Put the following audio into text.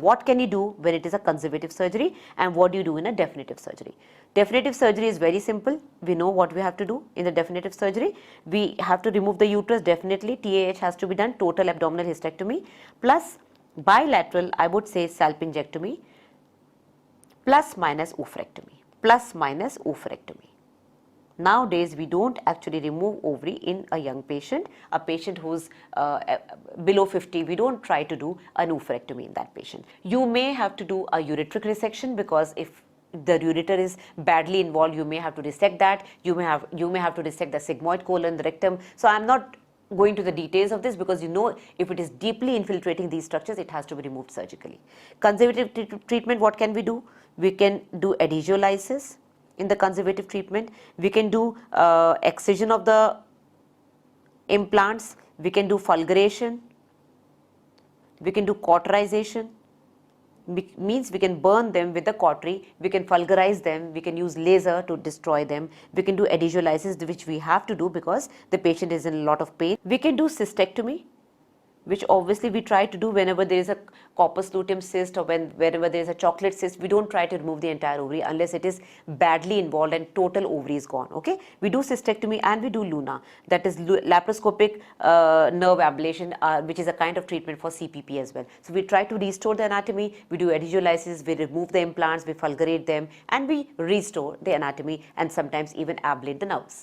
what can you do when it is a conservative surgery and what do you do in a definitive surgery. Definitive surgery is very simple. We know what we have to do in the definitive surgery. We have to remove the uterus, definitely. TAH has to be done, total abdominal hysterectomy, plus bilateral, I would say, salpingectomy, plus minus oophorectomy, plus minus oophorectomy. Nowadays, we don't actually remove ovary in a young patient, a patient who's below 50, we don't try to do an oophorectomy in that patient. You may have to do a ureteric resection, because if the ureter is badly involved, you may have to resect that. You may have to resect the sigmoid colon, the rectum. So I'm not going to the details of this, because you know, if it is deeply infiltrating these structures, it has to be removed surgically. Conservative treatment, what can we do? We can do adhesiolysis. In the conservative treatment, we can do excision of the implants, we can do fulguration, we can do cauterization, means we can burn them with the cautery, we can fulgurize them, we can use laser to destroy them, we can do adhesiolysis, which we have to do because the patient is in a lot of pain. We can do cystectomy, which obviously we try to do whenever there is a corpus luteum cyst or whenever there is a chocolate cyst. We don't try to remove the entire ovary unless it is badly involved and total ovary is gone. Okay, we do cystectomy and we do LUNA, that is laparoscopic nerve ablation, which is a kind of treatment for CPP as well. So we try to restore the anatomy, we do adhesiolysis, we remove the implants, we fulgurate them, and we restore the anatomy and sometimes even ablate the nerves.